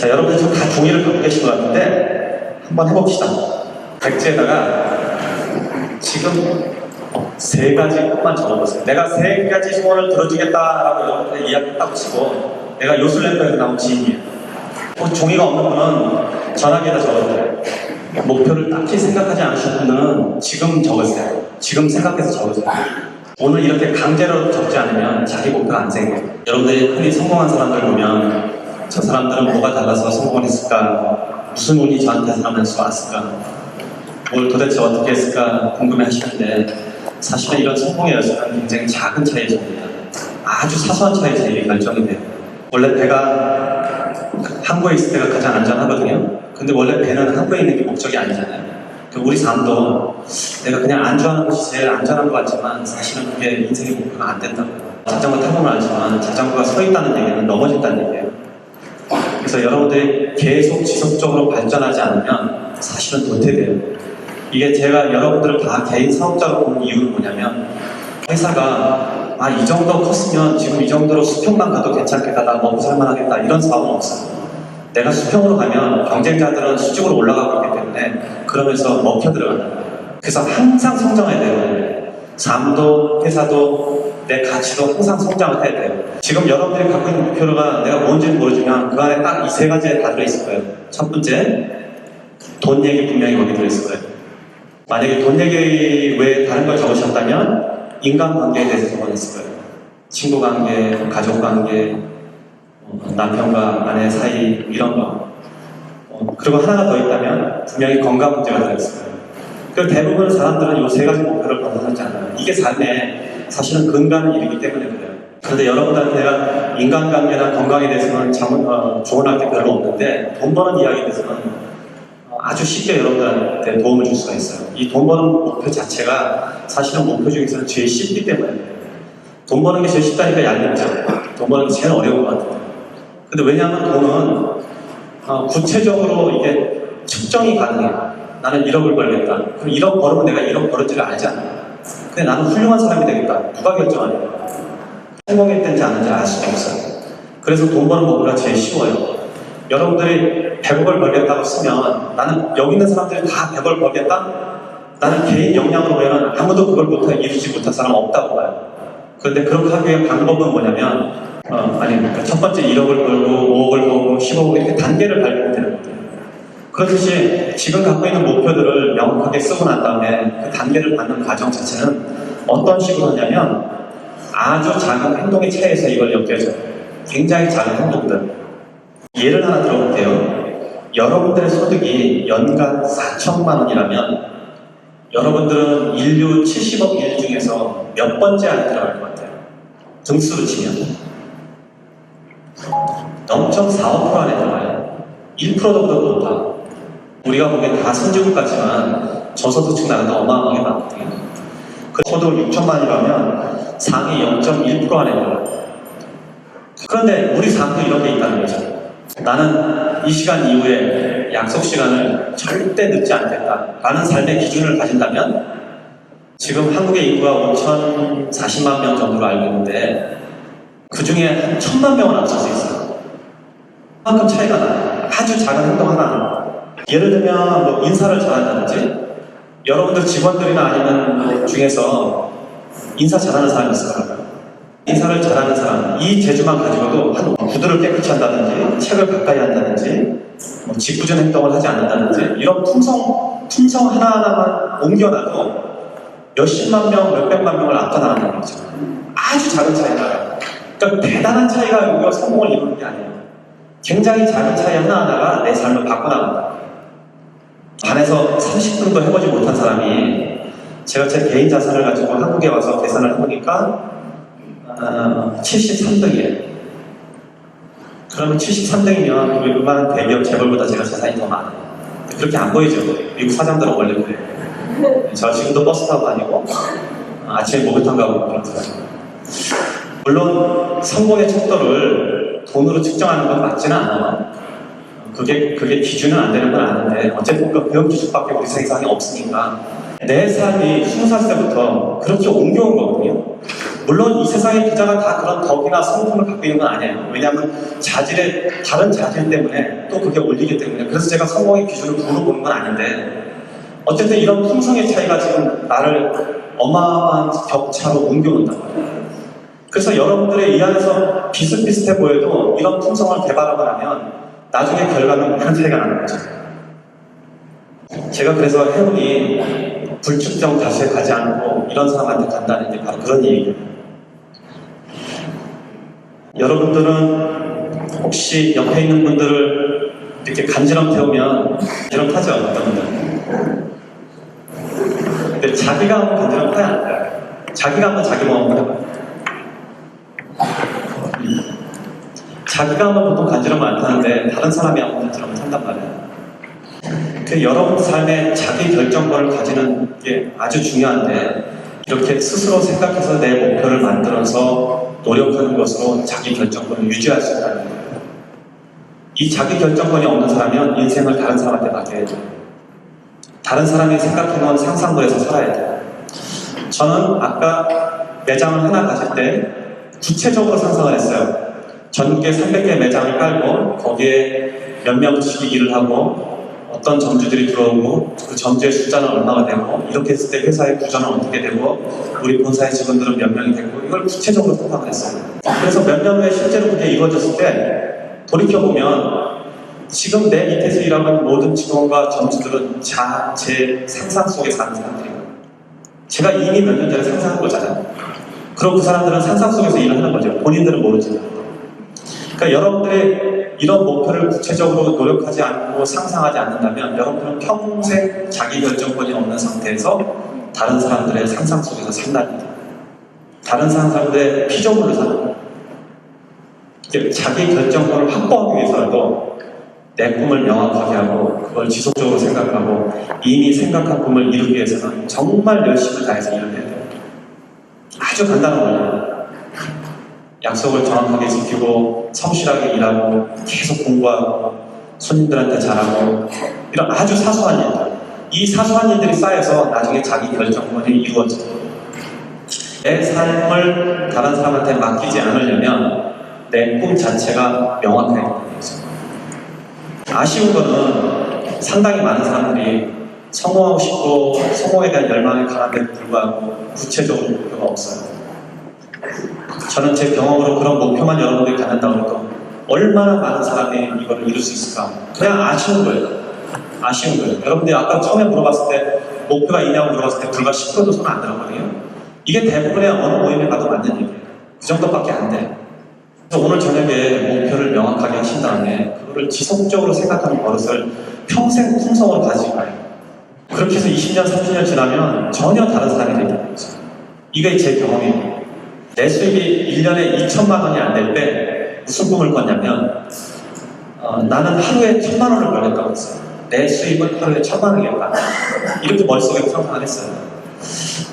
자, 여러분들 지금 다 종이를 갖고 계신 것 같은데 한번 해봅시다. 백지에다가 지금 세 가지 것만 적어보세요. 내가 세 가지 소원을 들어주겠다라고 여러분들 이야기했다고 치고 내가 요술램프에서 나온 지인이에요. 종이가 없는 분은 전화기에다 적어주세요. 목표를 딱히 생각하지 않으신 분은 지금 적으세요. 지금 생각해서 적으세요. 오늘 이렇게 강제로 적지 않으면 자기 목표가 안 생겨요. 여러분들이 흔히 성공한 사람들 보면 저 사람들은 뭐가 달라서 성공을 했을까? 무슨 운이 저한테 사람에서 왔을까? 뭘 도대체 어떻게 했을까 궁금해 하시는데 사실은 이런 성공의 여정은 굉장히 작은 차이입니다. 아주 사소한 차이에서 이게 결정이 돼요. 원래 배가 항구에 있을 때가 가장 안전하거든요. 근데 원래 배는 항구에 있는 게 목적이 아니잖아요. 우리 삶도 내가 그냥 안주하는 것이 제일 안전한 것 같지만 사실은 그게 인생의 목표가 안 된다고. 자전거 타보면 알지만 자전거가 서 있다는 얘기는 넘어진다는 얘기예요. 그래서 여러분들이 계속 지속적으로 발전하지 않으면 사실은 도태돼요. 이게 제가 여러분들을 다 개인 사업자로 보는 이유는 뭐냐면 회사가 이 정도 컸으면 지금 이 정도로 수평만 가도 괜찮겠다, 나 먹고 살만하겠다 이런 사업은 없어요. 내가 수평으로 가면 경쟁자들은 수직으로 올라가고 있기 때문에 그러면서 먹혀 들어가는 거예요. 그래서 항상 성장해야 돼요. 삶도 회사도 내 가치도 항상 성장을 해야 돼요. 지금 여러분들이 갖고 있는 목표가 내가 뭔지는 모르지만 그 안에 딱 이 세 가지에 다 들어있을 거예요. 첫 번째, 돈 얘기 분명히 거기 들어있을 거예요. 만약에 돈 얘기 외에 다른 걸 적으셨다면 인간관계에 대해서 적어냈을 거예요. 친구관계, 가족관계, 남편과 아내 사이 이런 거. 그리고 하나가 더 있다면 분명히 건강 문제가 들어있을 거예요. 그 대부분 사람들은 이 세 가지 목표를 벗어나지 않아요. 이게 삶에 사실은 근간을 이루기 때문에 그래요. 그런데 여러분들한테 내가 인간관계나 건강에 대해서는 조언할 게 별로 없는데 돈 버는 이야기에 대해서는 아주 쉽게 여러분들한테 도움을 줄 수가 있어요. 이 돈 버는 목표 자체가 사실은 목표 중에서는 제일 쉽기 때문에 그래요. 돈 버는 게 제일 쉽다니까 얄밉죠. 돈 버는 게 제일 어려운 것 같아요. 근데 왜냐하면 돈은 구체적으로 이게 측정이 가능해요. 나는 1억을 벌겠다. 그럼 1억 벌으면 내가 1억 벌었지를 알잖아. 근데 나는 훌륭한 사람이 되겠다. 누가 결정하냐? 성공했든지 안 했는지 알 수가 없어요. 그래서 돈 버는 목표가 제일 쉬워요. 여러분들이 100억을 벌겠다고 쓰면 나는 여기 있는 사람들이 다 100억을 벌겠다? 나는 개인 역량으로 보면 아무도 그걸 이루지 못한 사람 없다고 봐요. 그런데 그렇게 하기 위한 방법은 뭐냐면 그러니까 첫 번째 1억을 벌고 5억을 벌고 15억 이렇게 단계를 밟으면 되는 거예요. 그렇듯이 지금 갖고 있는 목표들을 명확하게 쓰고 난 다음에 그 단계를 밟는 과정 자체는 어떤 식으로 하냐면 아주 작은 행동의 차이에서 이걸 엮여줘요. 굉장히 작은 행동들. 예를 하나 들어볼게요. 여러분들의 소득이 연간 4천만 원이라면 여러분들은 인류 70억 인 중에서 몇 번째 안에 들어갈 것 같아요? 등수로 치면 0.45% 안에 들어가요. 1%도 높아. 우리가 보기엔 다 선진국 같지만 저소득층 나라도 어마어마하게 많거든요. 그 소득 6천만이라면 상위 0.1% 안에 들어가요. 그런데 우리 삶도 이런 게 있다는 거죠. 나는 이 시간 이후에 약속 시간을 절대 늦지 않겠다 라는 삶의 기준을 가진다면 지금 한국의 인구가 5,040만 명 정도로 알고 있는데 그 중에 한 1,000만 명은 앞설 수 있어요. 그만큼 차이가 나요. 아주 작은 행동 하나. 예를 들면 뭐 인사를 잘한다든지 여러분들 직원들이나 아니면 중에서 인사 잘하는 사람이 있을 거라고요. 인사를 잘하는 사람, 이 재주만 가지고도 한 구두를 깨끗이 한다든지 책을 가까이 한다든지 짓궂은 행동을 하지 않는다든지 이런 품성 하나하나만 옮겨놔도 몇십만 명, 몇백만 명을 앞서나가는 거죠. 아주 작은 차이가 그러니까 대단한 차이가 우리가 성공을 이루는 게 아니에요. 굉장히 작은 차이 하나하나가 내 삶을 바꿔나간다. 반에서 30분도 해보지 못한 사람이 제가 제 개인 자산을 가지고 한국에 와서 계산을 해보니까 73등이에요. 그러면 73등이면 우리 웬만한 대기업 재벌보다 제가 자산이 더 많아요. 그렇게 안 보이죠? 미국 사장들은 원래 그래요. 저 지금도 버스 타고 다니고 아침에 목욕탕 가고 그렇더라고요. 물론 성공의 척도를 돈으로 측정하는 건 맞지는 않아요. 그게 기준은 안 되는 건 아는데 어쨌든 그런 기준밖에 우리 세상에 없으니까 내 삶이 20살 때부터 그렇게 옮겨온 거거든요. 물론 이 세상의 부자가 다 그런 덕이나 성품을 갖고 있는 건 아니에요. 왜냐하면 다른 자질 때문에 또 그게 올리기 때문에. 그래서 제가 성공의 기준을 부로 보는 건 아닌데, 어쨌든 이런 품성의 차이가 지금 나를 어마어마한 격차로 옮겨온단 말이에요. 그래서 여러분들의 이 안에서 비슷비슷해 보여도 이런 품성을 개발하고 나면 나중에 결과는 큰 차이가 나는 거죠. 제가 그래서 행운이 불특정 다수에 가지 않고 이런 사람한테 간다는 게 바로 그런 얘기예요. 여러분들은 혹시 옆에 있는 분들을 이렇게 간지럼 태우면 간지럼하죠, 어떤 분들은. 근데 자기가 한번 간지럼 타야 안 돼요. 자기가 한번 자기 모험을 해봐요. 자기가 한번 보통 간지럼을 안 타는데 다른 사람이 한번 간지럼을 탄단 말이에요. 그 여러분 삶에 자기 결정권을 가지는 게 아주 중요한데, 이렇게 스스로 생각해서 내 목표를 만들어서 노력하는 것으로 자기 결정권을 유지할 수 있다는 거예요. 이 자기 결정권이 없는 사람은 인생을 다른 사람한테 맡겨야 돼요. 다른 사람이 생각해놓은 상상물에서 살아야 돼요. 저는 아까 매장을 하나 가질 때 구체적으로 상상을 했어요. 전국에 300개 매장을 깔고 거기에 몇 명씩 일을 하고 어떤 점주들이 들어오고 그 점주의 숫자는 얼마가 되고 이렇게 했을 때 회사의 구조는 어떻게 되고 우리 본사의 직원들은 몇 명이 되고 이걸 구체적으로 생각을 했어요. 그래서 몇 년 후에 실제로 그게 이루어졌을 때 돌이켜보면 지금 내 밑에서 일하는 모든 직원과 점주들은 제 상상 속에 사는 사람들이에요. 제가 이미 몇 년 전에 상상한 거잖아요. 그럼 그 사람들은 상상 속에서 일을 하는 거죠. 본인들은 모르지만. 그러니까 여러분들의 이런 목표를 구체적으로 노력하지 않고 상상하지 않는다면 여러분들은 평생 자기 결정권이 없는 상태에서 다른 사람들의 상상 속에서 산답니다. 다른 사람들의 피조물을 사는 거예요. 자기 결정권을 확보하기 위해서라도 내 꿈을 명확하게 하고 그걸 지속적으로 생각하고 이미 생각한 꿈을 이루기 위해서는 정말 열심히 다해서 일을 해야 돼요. 아주 간단한 거예요. 약속을 정확하게 지키고 성실하게 일하고 계속 공부하고 손님들한테 잘하고 이런 아주 사소한 일들, 이 사소한 일들이 쌓여서 나중에 자기 결정권이 이루어져요. 내 삶을 다른 사람한테 맡기지 않으려면 내 꿈 자체가 명확해야 되는 거죠. 아쉬운 거는 상당히 많은 사람들이 성공하고 싶고 성공에 대한 열망이 강한데도 불구하고 구체적으로 목표가 없어요. 저는 제 경험으로 그런 목표만 여러분들이 갖는다고 해도 얼마나 많은 사람이 이걸 이룰 수 있을까? 그냥 아쉬운 거예요. 아쉬운 거예요. 여러분들이 아까 처음에 물어봤을 때 목표가 있냐고 물어봤을 때 불과 10%도 손 안 들었거든요. 이게 대부분의 어느 모임에 가도 맞는 얘기예요. 그 정도밖에 안 돼. 그래서 오늘 저녁에 목표를 명확하게 하신 다음에 그거를 지속적으로 생각하는 버릇을 평생 품성으로 가지고 가요. 그렇게 해서 20년, 30년 지나면 전혀 다른 사람이 되는 거죠. 이게 제 경험이에요. 내 수입이 1년에 2천만 원이 안 될 때 무슨 꿈을 꿨냐면 나는 하루에 1,000만 원을 벌겠다고 했어요. 내 수입은 하루에 1,000만 원이겠다. 이렇게 머릿속에 상상을 했어요.